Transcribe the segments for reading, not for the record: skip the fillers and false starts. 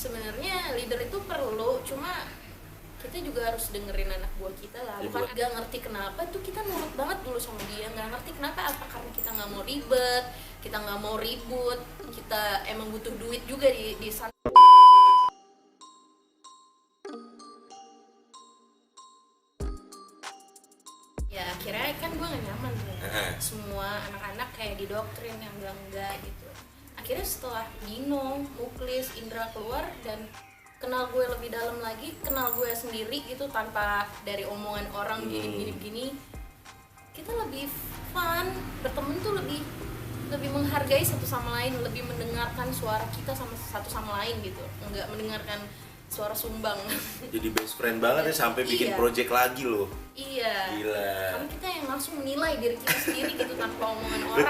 sebenarnya leader itu perlu, cuma kita juga harus dengerin anak buah kita lah. Bukan gak ngerti kenapa tuh kita nurut banget dulu sama dia, gak ngerti kenapa, apa karena kita gak mau ribet, kita gak mau ribut, kita emang butuh duit juga di sana. Ya akhirnya kan gue gak nyaman tuh. Semua anak-anak kayak didoktrin yang enggak gitu. Akhirnya setelah Dino, Muklis, Indra keluar dan kenal gue lebih dalam lagi, kenal gue sendiri gitu tanpa dari omongan orang gini, kita lebih fun, berteman tuh lebih menghargai satu sama lain, lebih mendengarkan suara kita sama satu sama lain gitu, enggak mendengarkan suara sumbang. Jadi best friend banget ya sampai bikin project lagi loh. Iya. Gila. Karena kita yang langsung menilai diri kita sendiri gitu tanpa omongan orang.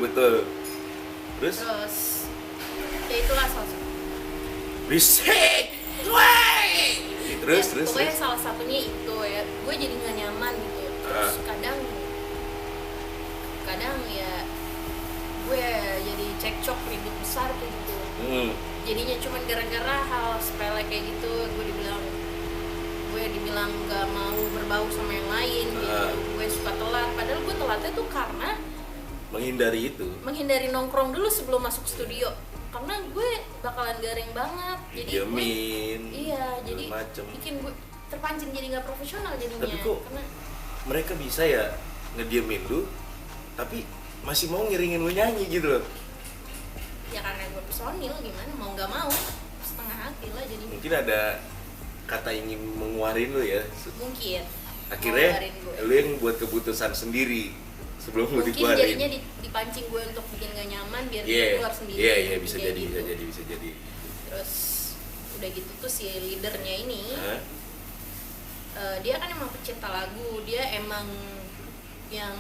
Betul. Terus ya itulah salah satu. Risik, terus. Pokoknya salah satunya itu ya, gue jadi nggak nyaman gitu. Terus kadang ya gue jadi cekcok ribut besar kayak gitu. Jadinya cuma gara-gara hal sepele kayak gitu, gue dibilang nggak mau berbau sama yang lain gitu. Gue suka telat, padahal gue telatnya tuh karena menghindari nongkrong dulu sebelum masuk studio. Karena gue bakalan garing banget, jadi jadi bikin gue terpancing jadi nggak profesional jadinya. Tapi kok karena mereka bisa ya ngediemin lu, tapi masih mau ngiringin lu nyanyi gitu loh. Ya karena gue personil, gimana mau nggak mau setengah hati lah jadi. Mungkin ada kata ingin menguarin lu ya. Mungkin. Akhirnya lu yang buat keputusan sendiri. Sebelum mungkin jadinya dipancing gue untuk bikin gak nyaman biar dia keluar sendiri. Iya, bisa jadi. Terus udah gitu tuh si leadernya ini dia kan emang pecinta lagu, dia emang yang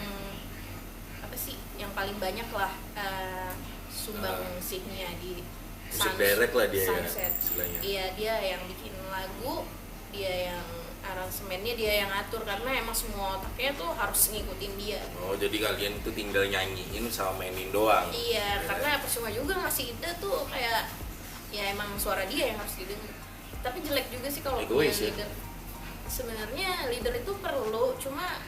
yang paling banyak lah sumbangsihnya di direct lah dia Sunset. Iya, dia yang bikin lagu, dia yang aransemennya, dia yang atur, karena emang semua otaknya tuh harus ngikutin dia. Oh, jadi kalian tuh tinggal nyanyiin sama mainin doang. Iya, karena percuma juga ngasih ide tuh kayak ya emang suara dia yang harus didengar. Tapi jelek juga sih kalau punya leader. Sebenarnya leader itu perlu, cuma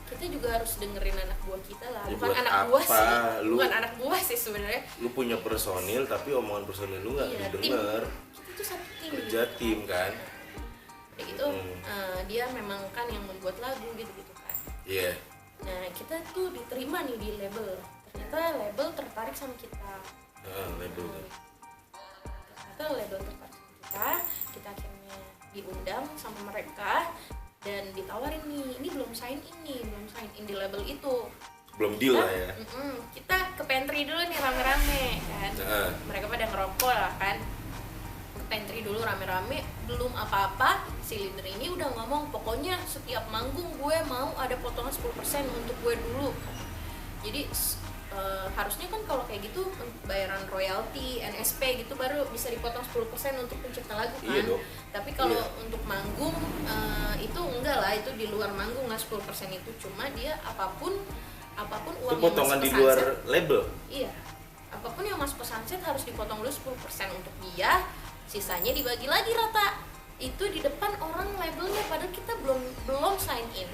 kita juga harus dengerin anak buah kita lah. Bukan anak buah sih. Bukan anak buah sih sebenarnya. Lu punya personil tapi omongan personil lu enggak didengar. Kita tuh satu tim. Kerja tim kan. Gitu, dia memang kan yang membuat lagu gitu kan. Iya. Nah kita tuh diterima nih di label. Ternyata label tertarik sama kita. Ternyata label tertarik sama kita akhirnya diundang sama mereka dan ditawarin nih, ini belum sign in di label itu. Belum deal lah ya. Kita ke pantry dulu nih rame-rame kan. Mereka pada ngerokok lah kan. Pantry dulu rame-rame, belum apa-apa si leader ini udah ngomong pokoknya setiap manggung gue mau ada potongan 10% untuk gue dulu. Jadi harusnya kan kalau kayak gitu bayaran royalti, NSP gitu baru bisa dipotong 10% untuk pencipta lagu kan. Iya dong. Tapi kalau untuk manggung itu enggak lah, itu di luar manggung lah 10% itu, cuma dia apapun uang itu potongan yang di luar label. Iya. Apapun yang masuk ke Sunset harus dipotong dulu 10% untuk dia. Sisanya dibagi lagi rata. Itu di depan orang labelnya, padahal kita belum sign in.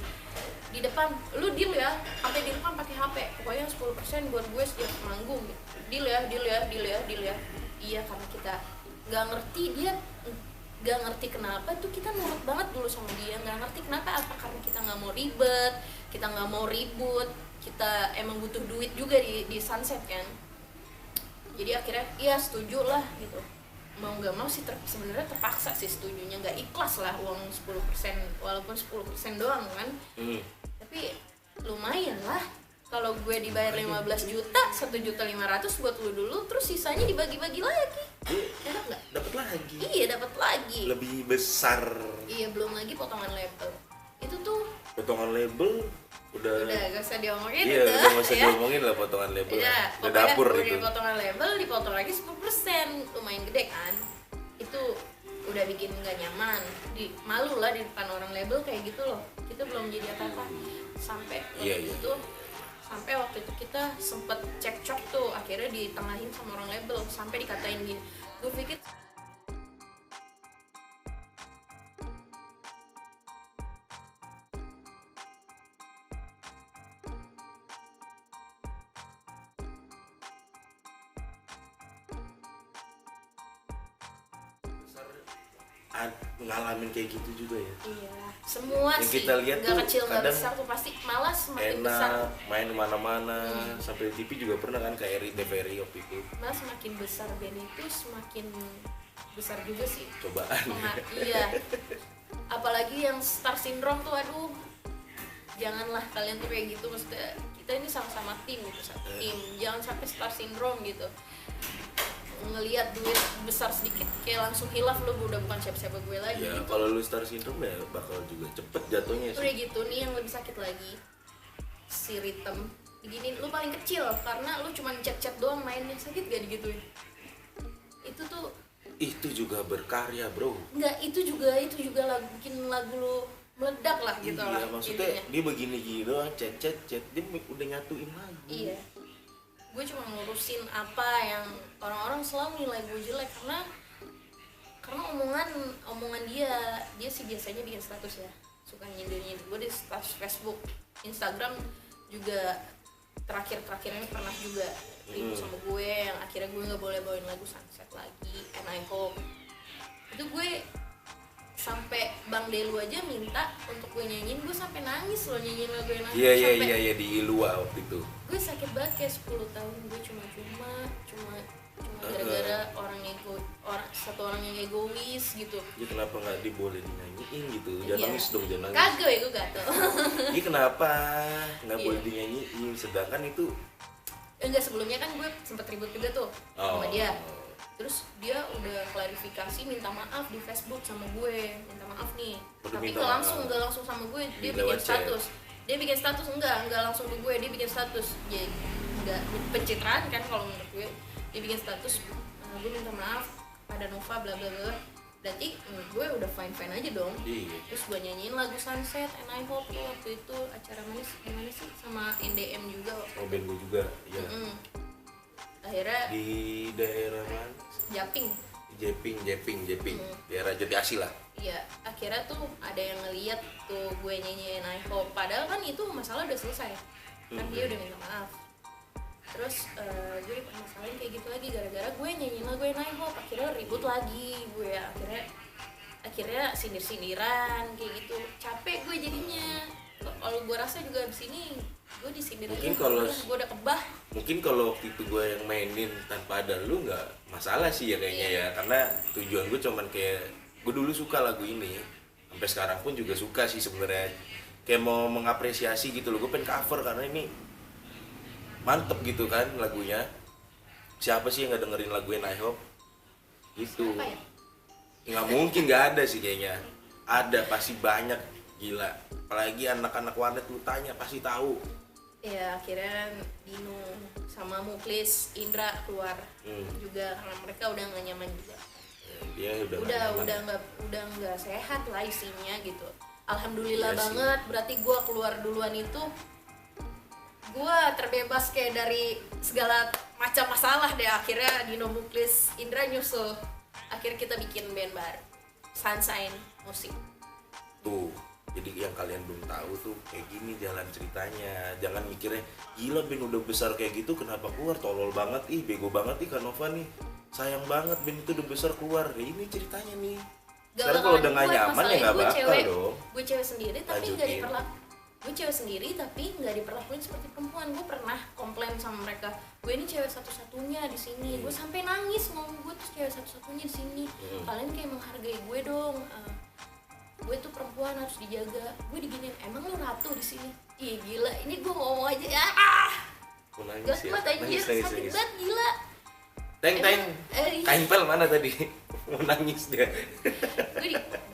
Di depan, lu deal ya, sampai di depan pakai HP. Pokoknya 10% buat gue setiap manggung. Deal ya. Iya, karena kita nggak ngerti kenapa tuh kita nurut banget dulu sama dia. Nggak ngerti kenapa, apa karena kita nggak mau ribet, kita nggak mau ribut, kita emang butuh duit juga di Sunset kan. Jadi akhirnya iya setuju lah gitu. Mau nggak mau sih sebenarnya terpaksa sih setujunya, nggak ikhlas lah uang 10% walaupun 10% doang kan. Tapi lumayan lah kalau gue dibayar 15 juta 1.500.000 buat lu dulu, terus sisanya dibagi-bagi lagi. Enak nggak? Dapat lagi. Iya, dapat lagi. Lebih besar. Iya, belum lagi potongan label. Itu tuh potongan label udah gak usah diomongin. Iya, udah gak usah diomongin lah potongan label. Iya, udah dapur itu. Potongan label dipotong lagi 10%, lumayan gede kan. Itu udah bikin gak nyaman. Malu lah di depan orang label kayak gitu loh. Kita belum jadi apa-apa. Sampai waktu itu kita sempet cekcok tuh, akhirnya ditengahin sama orang label sampai dikatain gini. Gue pikir ngalamin kayak gitu juga ya. Iya, semua yang sih. Kita lihat nggak tuh kecil nggak kadang besar tuh pasti malah semakin enak, besar. main kemana-mana, sampai TV juga pernah kan kayak Eri TVRI waktu itu. Malah semakin besar band itu semakin besar juga sih Cobaan. Iya. Apalagi yang star syndrome tuh, aduh. Janganlah kalian tuh kayak gitu, maksudnya kita ini sama-sama tim gitu, satu tim. Jangan sampai star syndrome gitu. Ngelihat duit besar sedikit kayak langsung hilaf, lu udah bukan siapa-siapa gue lagi Ya, gitu. kalau lu star syndrome ya bakal juga cepet jatuhnya sih. Udah gitu nih yang lebih sakit lagi, si Ritem begini, lu paling kecil karena lu cuma chat-chat doang mainnya, sakit gak digituin? Itu juga berkarya, bro. Enggak, itu juga lagu, bikin lagu lu meledak lah gitu lah. Iya, maksudnya intinya. Dia begini doang, chat dia udah nyatuin lagu. Iya, gue cuma ngurusin apa yang orang-orang selalu nilai gue jelek karena omongan dia sih biasanya bikin status ya, suka nyindir gue di status Facebook, Instagram juga. Terakhir ini pernah juga ribut sama gue yang akhirnya gue nggak boleh bawain lagu Sunset lagi, And I Hope. Itu gue sampai Bang Delu aja minta untuk gue nyanyiin, gue sampai nangis loh nyanyiin lagu yang nangis. Iya di Ilua waktu itu. Gue sakit banget kayak 10 tahun gue cuma gara-gara satu orang yang egois gitu. Ya kenapa nggak diboleh dinyanyiin gitu? Jangan nangis dong, jangan nangis. Kagak ya, gue gatel. Ini kenapa nggak boleh dinyanyiin? Sedangkan itu enggak, sebelumnya kan gue sempet ribut juga tuh sama dia. Terus dia udah klarifikasi, minta maaf di Facebook sama gue, minta maaf nih. Tapi nggak langsung sama gue, dia bikin status. Dia bikin status enggak langsung ke gue, dia bikin status. Jadi enggak pencitraan kan kalau menurut gue. Dia bikin status, gue minta maaf pada Nova bla bla bla. Berarti gue udah fine aja dong. Terus gue nyanyiin lagu Sunset and I Hope tuh waktu itu acara gimana sih sama NDM juga. Oh, band gue juga, ya. Akhirnya di daerah mana? Japing. Daerah Jati Asih lah. Iya, akhirnya tuh ada yang ngeliat tuh gue nyanyiin I Hope. Padahal kan itu masalah udah selesai. Kan dia udah minta maaf. Terus gue dipermasalahin kayak gitu lagi gara-gara gue nyanyiin lagu I Hope. Akhirnya ribut lagi gue, akhirnya sindir-sindiran kayak gitu. Capek gue jadinya. Kalau gue rasa juga abis ini gue disindir mungkin aja, kalau gue udah kebah. Mungkin kalau waktu itu gue yang mainin tanpa ada lu nggak masalah sih ya kayaknya ya, karena tujuan gue cuman kayak gue dulu suka lagu ini, sampai sekarang pun juga suka sih sebenarnya, kayak mau mengapresiasi gitu loh. Gue pengen cover karena ini mantep gitu kan lagunya. Siapa sih yang nggak dengerin lagu I Hope gitu? Siapa ya? Nggak mungkin nggak ada sih kayaknya. Ada, pasti banyak, gila. Apalagi anak-anak warnet lu tanya pasti tahu. Ya akhirnya Dino sama Muklis Indra keluar juga karena mereka udah nggak nyaman juga. Dia udah nggak sehat lah isinya gitu. Alhamdulillah iya banget sih. Berarti gue keluar duluan itu gue terbebas kayak dari segala macam masalah deh. Akhirnya Dino, Muklis, Indra nyusul. Akhirnya kita bikin band baru, Sunshine Musik. Tuh, jadi yang kalian belum tahu tuh kayak gini jalan ceritanya. Jangan mikirnya gila band udah besar kayak gitu kenapa keluar, tolol banget, bego banget Kanova nih. Sayang banget band itu udah besar keluar. Ini ceritanya nih. Sekarang kalau udah nggak nyaman ya nggak bakal dong. Gue cewek sendiri tapi nggak diperlakukan. Gue cewek sendiri tapi nggak diperlakuin seperti perempuan. Gue pernah komplain sama mereka, gue ini cewek satu-satunya di sini. Gue sampai nangis ngomong gue tuh cewek satu-satunya di sini. Kalian kayak menghargai gue dong. Gue tuh perempuan harus dijaga. Gue diginiin, emang lu ratu di sini? Ih gila, ini gue ngomong aja ya. Gas ya. banget anjir, sakit banget gila. Teng, kain pel mana tadi? Mau nangis dia.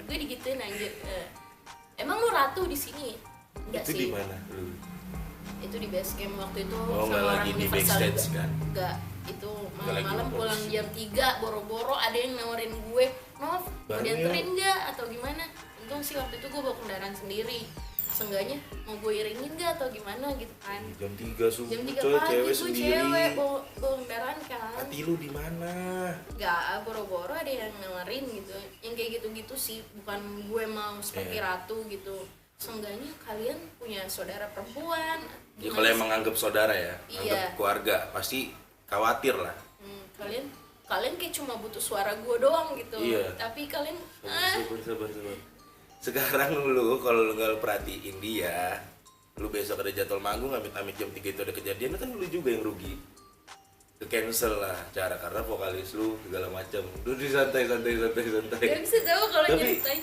gue digituin anjir. Emang lu ratu di sini? Enggak itu sih. Di mana lu? Itu di base camp waktu itu sama orang Universal juga. Kan? Enggak, itu malam-malam pulang jam 3 boro-boro ada yang nawarin gue, "Nov, mau dianterin enggak atau gimana?" Untung sih waktu itu gue bawa kendaraan sendiri. Seenggaknya mau gue iringin enggak atau gimana gitu kan. Jam 3 subuh jam 3 coy, pagi cewek gue sendiri. cewek bawa kendaraan kan. Hati lu di mana? Enggak, boro-boro ada yang nawarin gitu. Yang kayak gitu-gitu sih, bukan gue mau seperti ratu gitu. Seenggaknya kalian punya saudara perempuan. Ya kalau emang anggap saudara ya, iya. anggap keluarga, pasti khawatir lah. Kalian kalian kayak cuma butuh suara gue doang gitu. Iya. Tapi kalian sabar. Sekarang lu kalau lu nggak perhatiin dia, lu besok ada jadwal manggung amit-amit jam 3 itu ada kejadian, kan lu juga yang rugi. Ke cancel lah cara karena vokalis lu segala macam. Lu santai. gak bisa tahu kalau Tapi nyeritain.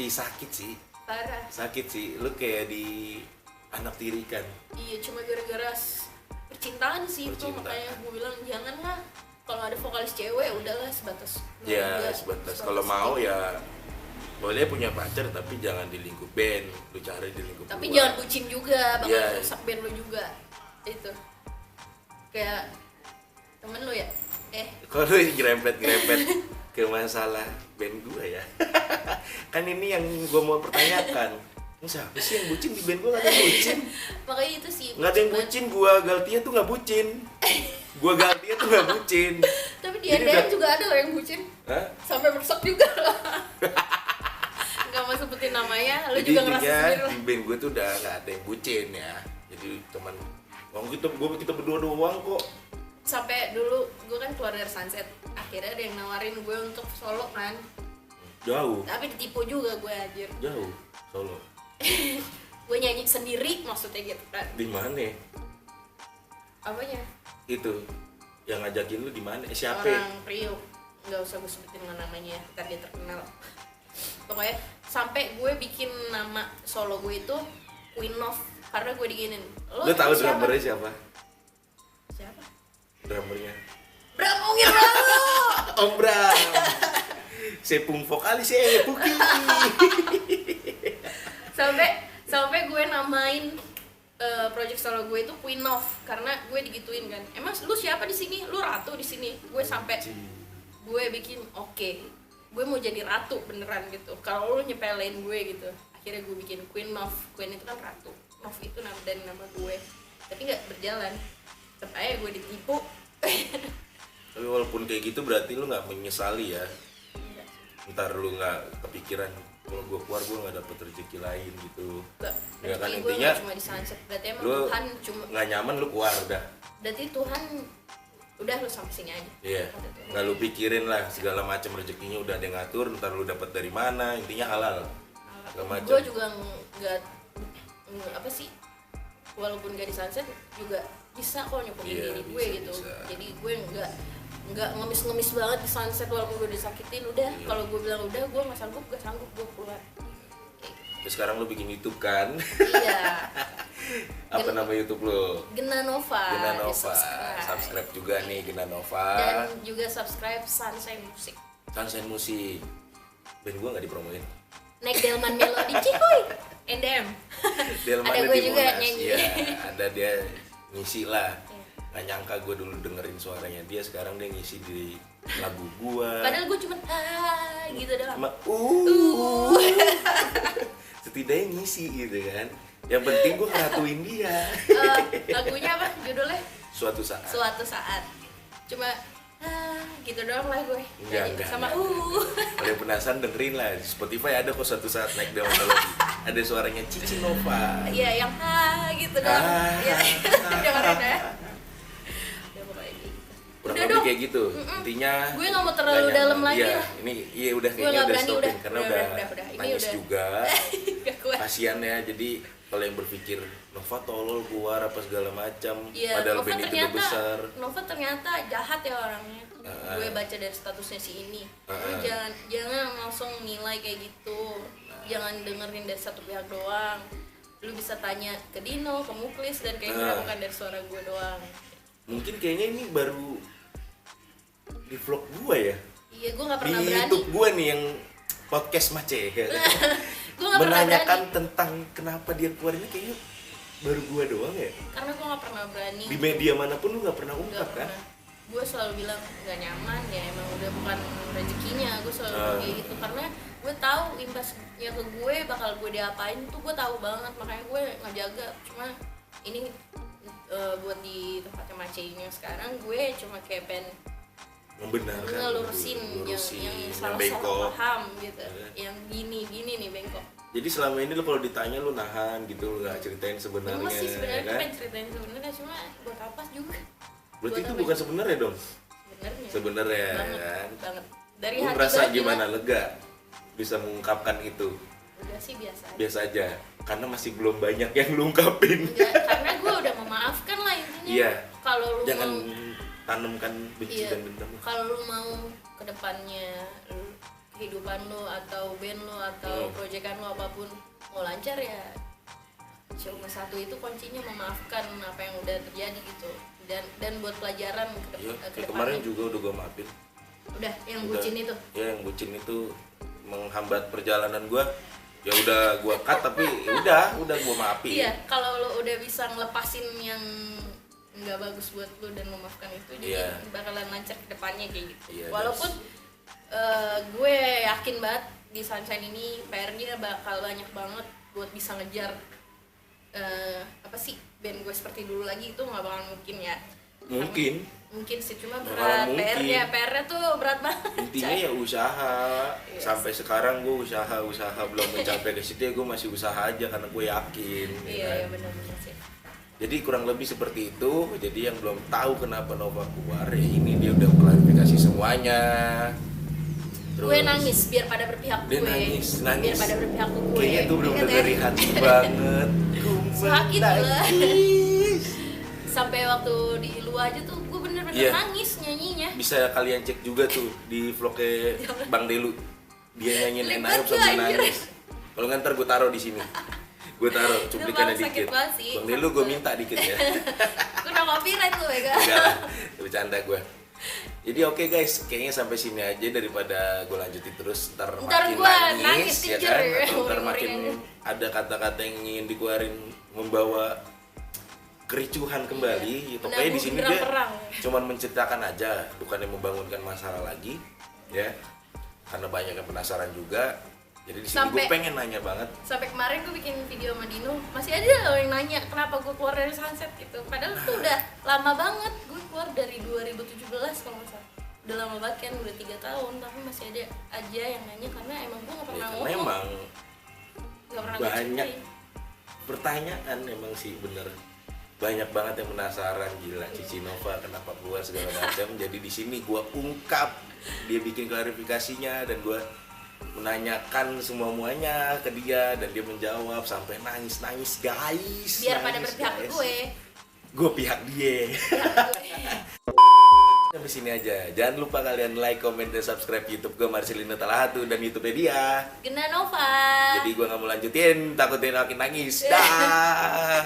sakit sih. Parah. Sakit sih. Lu kayak di anak tirikan. Iya, cuma gara-gara percintaan sih itu, Percintaan. makanya gue bilang janganlah kalau ada vokalis cewek udahlah sebatas Ya, keluarga, sebatas kalau mau ya boleh punya pacar tapi jangan di lingkup band, lu cari di lingkup tapi luar. jangan bucin juga, bakal Iya. rusak band lo juga. Itu kayak temen lo ya, Kalau lu grempet ke masalah band gua ya. Kan ini yang gua mau pertanyakan. Ini siapa sih yang bucin di band gua? Gak ada yang bucin. makanya itu sih Gak ada yang bucin, gua Galtia tuh gak bucin. Gua Galtia tuh gak bucin. tapi di Jadi NDM udah- juga ada loh yang bucin Hah? sampai merusak juga loh. Nggak mau sebutin namanya, lo Jadi juga ngerasa intinya sendiri lah. di band gua tuh udah gak ada yang bucin ya. Jadi teman kita berdua doang kok. Sampai dulu gue kan keluar dari Sunset, akhirnya ada yang nawarin gue untuk solo kan, Jauh, tapi ditipu juga gue anjir. jauh Solo. Gue nyanyi sendiri maksudnya gitu kan. Di mana? Apanya? Itu yang ngajakin lu di mana? Siapa? Orang Priok, nggak usah gue sebutin namanya, ntar dia terkenal. Pokoknya sampai gue bikin nama solo gue itu Queen of, karena gue diginin. Lu tahu drummernya siapa? Siapa? Drummernya Bram Ongir Lalu. Om Bram. Sepung vokalis Puki. sampai gue namain project solo gue itu Queen of karena gue digituin kan. Emang lu siapa di sini? Lu ratu di sini. Gue sampai gue bikin oke, gue mau jadi ratu beneran gitu. Kalau lu nyepelin gue gitu, akhirnya gue bikin Queen of. Queen itu kan ratu, of itu nama dari nama gue, tapi nggak berjalan. Tetep aja gue ditipu. Tapi walaupun kayak gitu berarti lu nggak menyesali ya. Enggak. Ntar lu nggak kepikiran kalau gue keluar gue nggak dapet rezeki lain gitu. Ya kan Berarti gue intinya nggak cuma di Sunset, berarti emang lu Tuhan cuma, nggak nyaman lu keluar udah. berarti Tuhan udah lu sampai sini aja. Iya. Kata Tuhan. Nggak lu pikirin lah segala macam rezekinya udah ada yang ngatur. Ntar lu dapet dari mana? Intinya halal. Segala macam. Gue juga nggak apa sih, walaupun gak di Sunset juga bisa kok nyobain Iya, diri gue bisa, gitu. bisa. Jadi gue nggak ngemis banget di Sunset walaupun gue disakitin. Udah, Iya. kalau gue bilang udah gue nggak sanggup gue keluar. Terus sekarang lu bikin YouTube kan? Iya. Apa nama YouTube lu? Gena Nova. Gena di Nova. Subscribe juga nih Gena Nova. Dan juga subscribe Sunshine Music. Sunshine Music. Band gua nggak dipromoin. Naik Delman Melody Cihuy. NDM. Delman Ada di gue juga Monas. nyanyi. Iya, ada dia ngisi lah. Iya. Nggak nyangka gue dulu dengerin suaranya dia, sekarang dia ngisi di lagu gua. Padahal gue cuma gitu doang. Cuma setidaknya ngisi gitu kan. Yang penting gua ngeratuin dia. Lagunya apa judulnya? Suatu saat. Suatu Saat. Cuma gitu doang lah gue. Enggak. Sama Kalau yang penasaran dengerin lah di Spotify, ada kok Suatu Saat naik daun melodi. Ada suaranya Cici Nova. Iya, yang gitu doang. Iya. Dengerin ya. Udah pokoknya gitu. Kurang Udah lebih dong. kayak gitu. Intinya Gue nggak mau terlalu nggak dalam nyaman. lagi Iya, lah. ini udah Gue kayaknya nggak udah berani, stopin udah. karena Udah. Ini nangis udah. juga. Gak kuat. Kasian ya, jadi kalau yang berpikir Nova tolol keluar apa segala macam, Iya, padahal Nova band itu udah ternyata besar. Nova ternyata jahat ya orangnya. Gue baca dari statusnya si ini. Lu jangan langsung nilai kayak gitu. Jangan dengerin dari satu pihak doang. Lu bisa tanya ke Dino, ke Muklis, dan kayaknya bukan dari suara gue doang. Mungkin kayaknya ini baru di vlog gua ya. Iya, gue nggak Di pernah berani. YouTube gua nih yang podcast Mace. Gue nggak pernah Menanyakan berani. tentang kenapa dia keluar ini kayaknya baru gua doang ya. Karena gue nggak pernah berani. Di media manapun lu nggak pernah Nggak ungkap kan? pernah. Gue selalu bilang nggak nyaman ya, emang udah bukan rezekinya. Gue selalu bilang kayak gitu karena gue tahu imbasnya ke gue bakal gue diapain tuh gue tahu banget, makanya gue ngejaga. Cuma ini buat di tempatnya Macenya sekarang gue cuma kayak pengen Membenarkan, ngelurusin yang salah bengkok. paham gitu, yang gini nih bengkok. Jadi selama ini lu kalau ditanya lu nahan gitu, lu nggak ceritain sebenarnya. Gue sih sebenarnya ya kan? pengen ceritain sebenarnya, cuma buat apa juga? Berarti Buat itu apa bukan juga? sebenarnya dong. sebenarnya banget, kan. banget. Dari Lu hati merasa banget, gimana, gila. lega bisa mengungkapkan itu? Udah sih biasa aja. Biasa aja, karena masih belum banyak yang lu ungkapin. Enggak, karena gue udah memaafkan lah intinya. Iya. Kalau lu Jangan mau, tanamkan benci iya, dan dendam. kalau lu mau kedepannya kehidupan lu atau band lu atau proyekan lu apapun mau lancar ya cuma satu itu kuncinya, memaafkan apa yang udah terjadi gitu, dan buat pelajaran Iya, ke kayak depannya. kemarin juga udah gue maafin. Udah yang Udah. bucin itu. Ya, yang bucin itu menghambat perjalanan gue. Ya udah gue cut, tapi udah gue maafin. Iya, kalau lo udah bisa ngelepasin yang nggak bagus buat lo dan memaafkan itu, jadi Iya. bakalan lancar ke depannya kayak gitu. Iya, Walaupun gue yakin banget di Sunshine ini PR-nya bakal banyak banget buat bisa ngejar apa sih band gue seperti dulu lagi, itu nggak bakal mungkin ya. Mungkin sih, cuma Bakalan berat. mungkin. PR-nya tuh berat banget. Intinya ya usaha. Yes. Sampai sekarang gue usaha belum mencapai ke situ, ya gue masih usaha aja karena gue yakin. Iya, ya kan? iya benar-benar sih. Jadi kurang lebih seperti itu. Jadi yang belum tahu kenapa Nova keluar, ya ini dia udah klarifikasi semuanya. Gue nangis biar pada berpihak Dia gue. nangis. Biar pada berpihak ke gue. Kayaknya itu bener-bener Ingat ya? dari hati banget. Sakit lah. Nangis. Sampai waktu di luar aja tuh gue bener-bener Iya. nangis nyanyinya. Bisa kalian cek juga tuh di vlognya Bang Delu. Dia nyanyiin Libat Enayop sambil tuh, anjir. nangis. Kalau nggak ntar gue taruh di sini. Gue taruh cuplikannya Itu sakit dikit. banget sih. Bang Delu gue minta dikit ya. Gue udah copyright tuh ya kan. Enggak lah, bercanda gue. Jadi oke guys, kayaknya sampai sini aja daripada gue lanjutin terus ntar makin gua nangis nangis, ya jujur kan, ya, atau ntar nguri-nguri makin nangis. ada kata-kata yang ingin dikeluarin membawa kericuhan kembali. Ya, pokoknya di sini Bener-bener dia perang. cuman menceritakan aja, bukannya membangunkan masalah lagi, ya. Karena banyak yang penasaran juga. Jadi di sini gue Sampai- pengen nanya banget. Sampai kemarin gue bikin video sama Dino, masih ada loh yang nanya kenapa gue keluar dari Sunset gitu. Padahal tuh udah lama banget, gue keluar dari 2017 kalau nggak salah. Udah lama banget kan, udah 3 tahun, tapi masih ada aja yang nanya karena emang gue nggak Ya, pernah karena ngomong. emang Nggak pernah banyak ngeceritain. pertanyaan, emang sih bener banyak banget yang penasaran, gila Cici Nova kenapa keluar segala macam. Jadi di sini gue ungkap, dia bikin klarifikasinya dan gue menanyakan semuanya ke dia dan dia menjawab sampai nangis guys. Biar pada Nangis, berpihak ke guys. gue. Pihak dia. Sampai sini aja. Jangan lupa kalian like, comment, dan subscribe YouTube gue Marcelino Talahatu dan YouTube dia. Gena Nova. Jadi gue nggak mau lanjutin, takutnya makin nangis. Dah.